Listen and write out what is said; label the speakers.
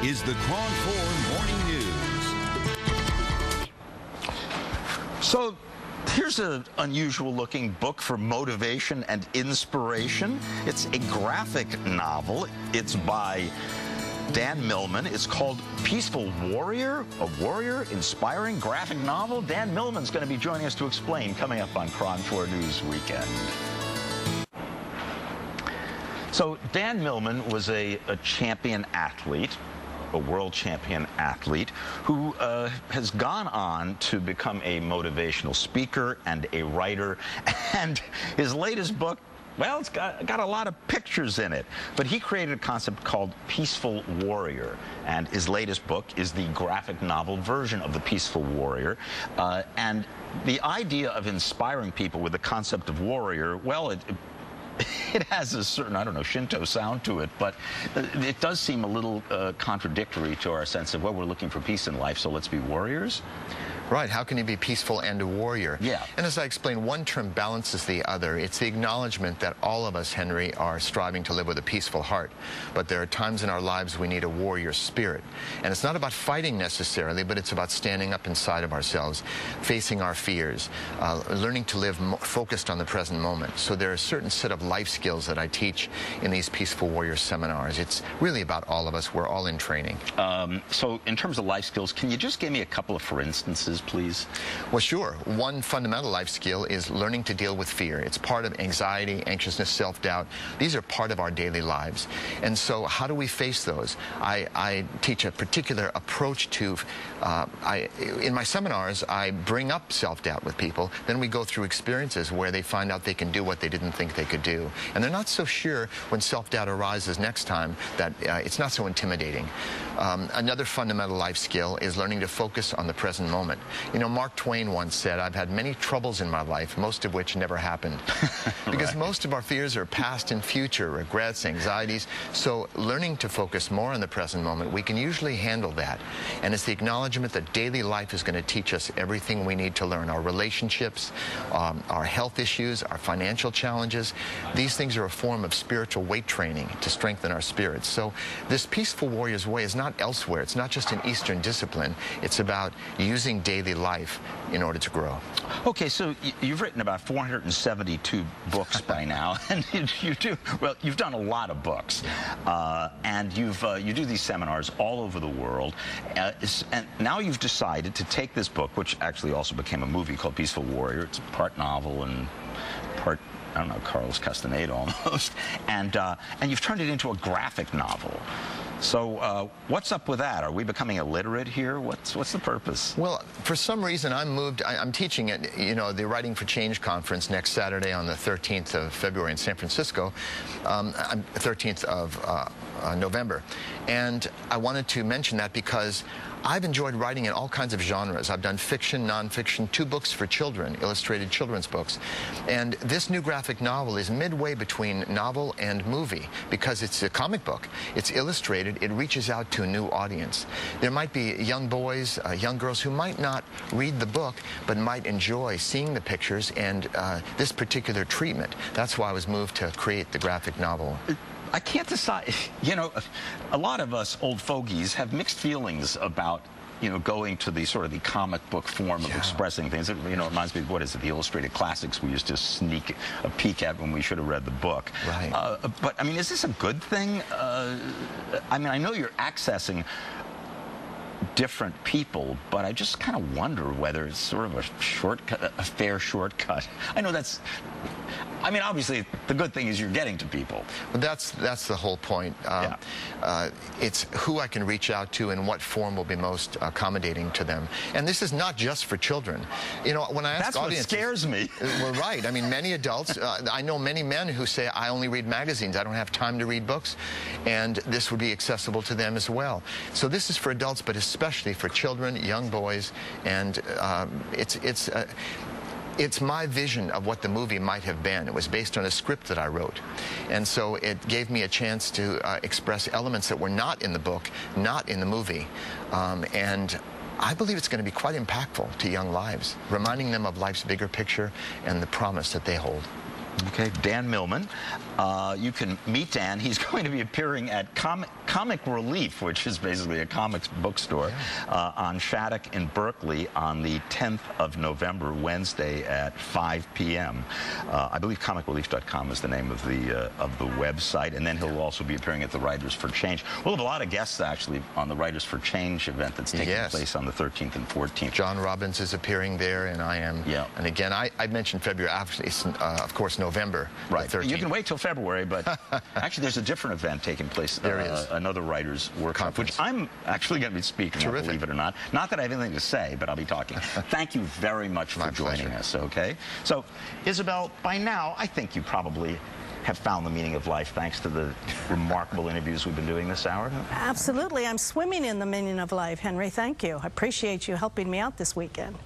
Speaker 1: is the KRON 4 Morning News.
Speaker 2: So here's an unusual-looking book for motivation and inspiration. It's a graphic novel. It's by Dan Millman. It's called Peaceful Warrior, a warrior-inspiring graphic novel. Dan Millman's going to be joining us to explain coming up on KRON 4 News Weekend. So Dan Millman was a champion athlete, a world champion athlete, who has gone on to become a motivational speaker and a writer. And his latest book, well, it's got a lot of pictures in it, but he created a concept called Peaceful Warrior, and his latest book is the graphic novel version of the Peaceful Warrior. And the idea of inspiring people with the concept of warrior, well, it has a certain, I don't know, Shinto sound to it, but it does seem a little contradictory to our sense of, well, we're looking for peace in life, so let's be warriors.
Speaker 3: Right. How can you be peaceful and a warrior?
Speaker 2: Yeah.
Speaker 3: And as I explained, one term balances the other. It's the acknowledgement that all of us, Henry, are striving to live with a peaceful heart. But there are times in our lives we need a warrior spirit. And it's not about fighting necessarily, but it's about standing up inside of ourselves, facing our fears, learning to live focused on the present moment. So there are a certain set of life skills that I teach in these Peaceful Warrior seminars. It's really about all of us. We're all in training.
Speaker 2: So in terms of life skills, can you just give me a couple of for instances, please?
Speaker 3: Well, sure. One fundamental life skill is learning to deal with fear. It's part of anxiety, anxiousness, self-doubt. These are part of our daily lives. And so how do we face those? I teach a particular approach to, in my seminars, I bring up self-doubt with people. Then we go through experiences where they find out they can do what they didn't think they could do. And they're not so sure when self-doubt arises next time that it's not so intimidating. Another fundamental life skill is learning to focus on the present moment. You know, Mark Twain once said, I've had many troubles in my life, most of which never happened. Because most of our fears are past and future, regrets, anxieties. So learning to focus more on the present moment, we can usually handle that. And it's the acknowledgement that daily life is going to teach us everything we need to learn. Our relationships, our health issues, our financial challenges. These things are a form of spiritual weight training to strengthen our spirits. So this Peaceful Warrior's Way is not elsewhere. It's not just an Eastern discipline. It's about using daily life in order to grow. Okay, so you've written about 472 books by now, and you've done a lot of books, and you do these seminars all over the world, and now you've decided to take this book, which actually also became a movie called Peaceful Warrior. It's part novel and part, I don't know, Carlos Castaneda almost, and you've turned it into a graphic novel. So what's up with that? Are we becoming illiterate here? What's the purpose? Well, for some reason I'm teaching at, you know, the Writing for Change conference next Saturday on the 13th of February in San Francisco, 13th of November. And I wanted to mention that because I've enjoyed writing in all kinds of genres. I've done fiction, nonfiction, 2 books for children, illustrated children's books. And this new graphic novel is midway between novel and movie because it's a comic book. It's illustrated. It reaches out to a new audience. There might be young boys, young girls who might not read the book but might enjoy seeing the pictures and this particular treatment. That's why I was moved to create the graphic novel. I can't decide. You know, a lot of us old fogies have mixed feelings about, you know, going to the sort of the comic book form of expressing things. You know, it reminds me of, what is it, the illustrated classics we used to sneak a peek at when we should have read the book. Right. But, I mean, is this a good thing? I mean, I know you're accessing different people, but I just kind of wonder whether it's sort of a shortcut, a fair shortcut. I know that's, I mean, obviously, the good thing is you're getting to people. Well, that's the whole point. It's who I can reach out to and what form will be most accommodating to them. And this is not just for children. You know, when I ask audiences... That's what scares me. Well, right. I mean, many adults, I know many men who say, I only read magazines. I don't have time to read books. And this would be accessible to them as well. So this is for adults, but especially for children, young boys, and it's my vision of what the movie might have been. It was based on a script that I wrote. And so it gave me a chance to express elements that were not in the book, not in the movie. And I believe it's going to be quite impactful to young lives, reminding them of life's bigger picture and the promise that they hold.
Speaker 2: Okay, Dan Millman. You can meet Dan. He's going to be appearing at Comic Relief, which is basically a comics bookstore, on Shattuck in Berkeley on the 10th of November, Wednesday at 5 p.m. I believe comicrelief.com is the name of the website, and then he'll also be appearing at the Writers for Change. We'll have a lot of guests actually on the Writers for Change event that's taking place on the 13th and 14th.
Speaker 3: John Robbins is appearing there, and I am. Yeah. And again, I mentioned February. It's, of course, November.
Speaker 2: Right.
Speaker 3: The 13th.
Speaker 2: You can wait till February, but actually there's a different event taking place.
Speaker 3: There is.
Speaker 2: Another writers' workshop, which I'm actually going to be speaking at, believe it or not. Not that I have anything to say, but I'll be talking. Thank you very much for joining us, okay? So, Isabel, by now, I think you probably have found the meaning of life thanks to the remarkable interviews we've been doing this hour.
Speaker 4: Absolutely. I'm swimming in the meaning of life, Henry. Thank you. I appreciate you helping me out this weekend.